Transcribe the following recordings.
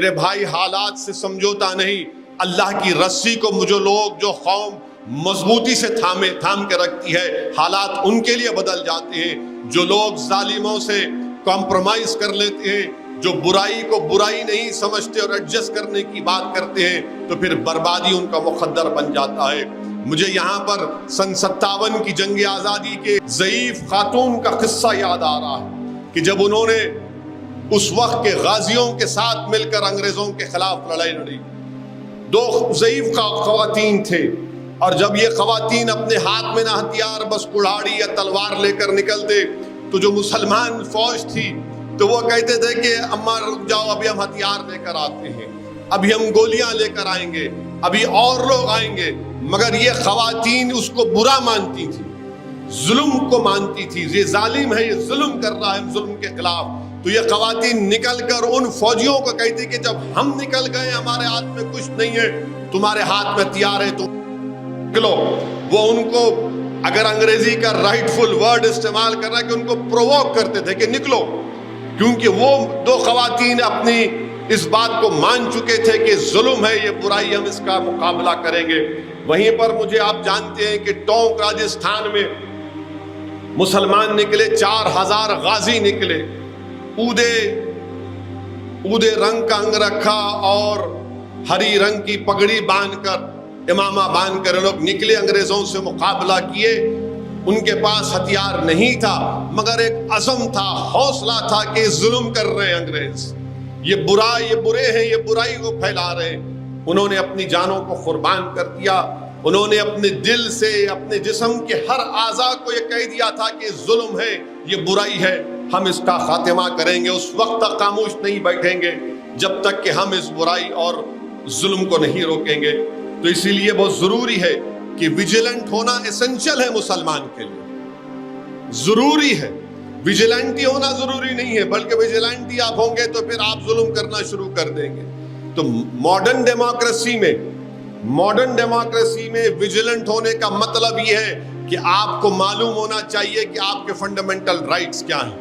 میرے بھائی حالات سے سمجھوتا نہیں، اللہ کی رسی کو جو قوم مضبوطی سے تھام کے رکھتی ہے، حالات ان کے لیے بدل جاتے ہیں۔ جو لوگ ظالموں سے کمپرومائز کر لیتے ہیں، جو برائی کو برائی نہیں سمجھتے اور ایڈجسٹ کرنے کی بات کرتے ہیں، تو پھر بربادی ان کا مقدر بن جاتا ہے۔ مجھے یہاں پر سن 57 کی جنگ آزادی کے ضعیف خاتون کا قصہ یاد آ رہا ہے کہ جب انہوں نے اس وقت کے غازیوں کے ساتھ مل کر انگریزوں کے خلاف لڑائی لڑی، دو ضعیف خواتین تھے، اور جب یہ خواتین اپنے ہاتھ میں نہ ہتھیار، بس کڑھاڑی یا تلوار لے کر نکلتے، تو جو مسلمان فوج تھی تو وہ کہتے تھے کہ اماں رک جاؤ، ابھی ہم ہتھیار لے کر آتے ہیں، ابھی ہم گولیاں لے کر آئیں گے، ابھی اور لوگ آئیں گے۔ مگر یہ خواتین اس کو برا مانتی تھی، ظلم کو مانتی تھی، یہ ظالم ہے، یہ ظلم کر رہا ہے ظلم کے خلاف۔ تو یہ خواتین نکل کر ان فوجیوں کو کہتی کہ جب ہم نکل گئے، ہمارے ہاتھ میں کچھ نہیں ہے، تمہارے ہاتھ میں ہتھیار ہے، تم نکلو۔ وہ ان کو، اگر انگریزی کا رائٹ فل ورڈ استعمال کر رہا ہے، کہ ان کو پرووک کرتے تھے کہ نکلو، کیونکہ وہ دو خواتین اپنی اس بات کو مان چکے تھے کہ ظلم ہے، یہ برائی، ہم اس کا مقابلہ کریں گے۔ وہیں پر مجھے آپ جانتے ہیں کہ ٹونک راجستھان میں مسلمان نکلے، 4000 غازی نکلے، اودے رنگ کا انگ رکھا اور ہری رنگ کی پگڑی باندھ کر، امامہ باندھ کر لوگ نکلے، انگریزوں سے مقابلہ کیے۔ ان کے پاس ہتھیار نہیں تھا، مگر ایک عزم تھا، حوصلہ تھا کہ ظلم کر رہے ہیں انگریز، یہ برے ہیں، یہ برائی کو پھیلا رہے ہیں۔ انہوں نے اپنی جانوں کو قربان کر دیا، انہوں نے اپنے دل سے، اپنے جسم کے ہر اعضاء کو یہ کہہ دیا تھا کہ ظلم ہے، یہ برائی ہے، ہم اس کا خاتمہ کریں گے۔ اس وقت تک خاموش نہیں بیٹھیں گے جب تک کہ ہم اس برائی اور ظلم کو نہیں روکیں گے۔ تو اسی لیے بہت ضروری ہے کہ ویجیلنٹ ہونا ایسنشل ہے مسلمان کے لیے، ضروری ہے۔ ویجیلنٹ ہی ہونا ضروری نہیں ہے، بلکہ ویجیلنٹ ہی آپ ہوں گے تو پھر آپ ظلم کرنا شروع کر دیں گے۔ تو ماڈرن ڈیموکریسی میں ویجیلنٹ ہونے کا مطلب یہ ہے کہ آپ کو معلوم ہونا چاہیے کہ آپ کے فنڈامنٹل رائٹس کیا ہیں۔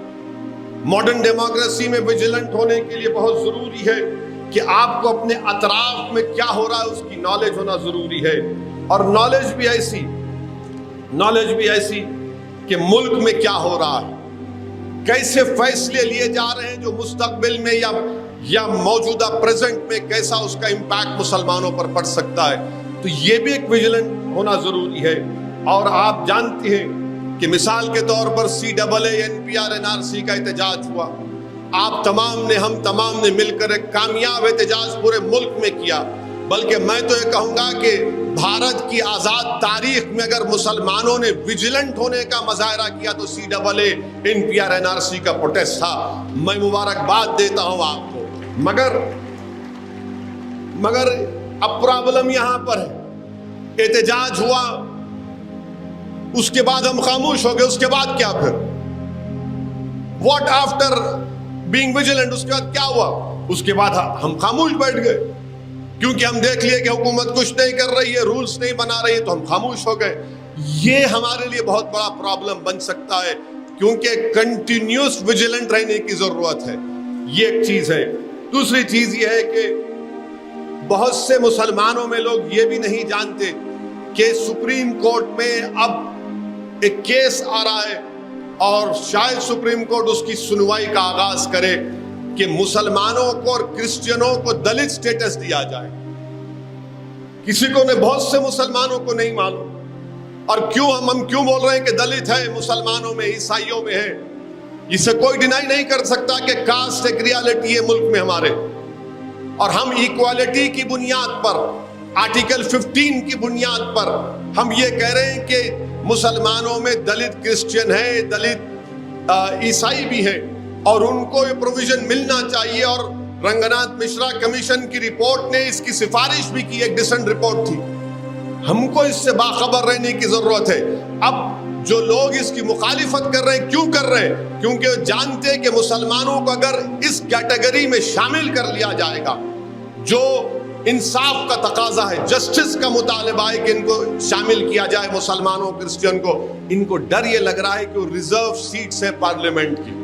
ماڈرن ڈیموکریسی میں ویجیلنٹ ہونے کے لیے بہت ضروری ہے کہ آپ کو اپنے اطراف میں کیا ہو رہا ہے اس کی نالج ہونا ضروری ہے، اور نالج بھی ایسی کہ ملک میں کیا ہو رہا ہے، کیسے فیصلے لیے جا رہے ہیں جو مستقبل میں یا موجودہ پریزنٹ میں کیسا اس کا امپیکٹ مسلمانوں پر پڑ سکتا ہے۔ تو یہ بھی ایک ویجیلنٹ ہونا ضروری ہے۔ اور آپ جانتے ہیں کہ مثال کے طور پر CAA NPR NRC کا احتجاج ہوا، ہم تمام نے مل کر ایک کامیاب احتجاج پورے ملک میں کیا۔ بلکہ میں تو یہ کہوں گا کہ بھارت کی آزاد تاریخ میں اگر مسلمانوں نے ویجیلنٹ ہونے کا مظاہرہ کیا تو CAA NPR NRC کا پروٹیسٹ تھا۔ میں مبارکباد دیتا ہوں آپ کو، مگر اب پرابلم یہاں پر ہے، احتجاج ہوا، اس کے بعد ہم خاموش ہو گئے، اس کے بعد کیا پھر؟ What after being vigilant? اس کے بعد کیا ہوا؟ اس کے بعد ہم خاموش بیٹھ گئے، کیونکہ ہم دیکھ لیے کہ حکومت کچھ نہیں کر رہی ہے، رولز نہیں بنا رہی ہے، تو ہم خاموش ہو گئے۔ یہ ہمارے لیے بہت بڑا پرابلم بن سکتا ہے، کیونکہ کنٹینیوس ویجیلنٹ رہنے کی ضرورت ہے۔ یہ ایک چیز ہے۔ دوسری چیز یہ ہے کہ بہت سے مسلمانوں میں لوگ یہ بھی نہیں جانتے کہ سپریم کورٹ میں اب ایک کیس آ رہا ہے، اور شاید سپریم کورٹ اس کی سنوائی کا آغاز کرے کہ مسلمانوں کو اور کرسچنوں کو دلت سٹیٹس دیا جائے۔ بہت سے مسلمانوں کو نہیں معلوم، اور ہم کیوں بول رہے ہیں کہ دلت ہے، مسلمانوں میں، عیسائیوں میں ہے۔ اسے کوئی ڈینائی نہیں کر سکتا کہ کاسٹ ایک ریالٹی ہے ملک میں ہمارے، اور ہم ایکوالٹی کی بنیاد پر، آرٹیکل 15 کی بنیاد پر ہم یہ کہہ رہے ہیں کہ مسلمانوں میں دلت کرسچن ہے، دلت عیسائی بھی ہے، اور ان کو یہ پروویژن ملنا چاہیے۔ اور رنگناتھ مشرا کمیشن کی رپورٹ نے اس کی سفارش بھی کی، ایک ڈسنٹ رپورٹ تھی۔ ہم کو اس سے باخبر رہنے کی ضرورت ہے۔ اب جو لوگ اس کی مخالفت کر رہے ہیں، کیوں کر رہے ہیں؟ کیونکہ وہ جانتے کہ مسلمانوں کو اگر اس کیٹیگری میں شامل کر لیا جائے گا، جو انصاف کا تقاضا ہے، جسٹس کا مطالبہ ہے کہ ان کو شامل کیا جائے، مسلمانوں کرسچن کو، ان کو ڈر یہ لگ رہا ہے کہ وہ ریزرو سیٹس ہیں پارلیمنٹ کی،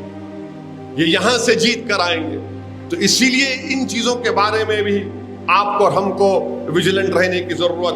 یہ یہاں سے جیت کر آئیں گے۔ تو اسی لیے ان چیزوں کے بارے میں بھی آپ کو اور ہم کو ویجیلنٹ رہنے کی ضرورت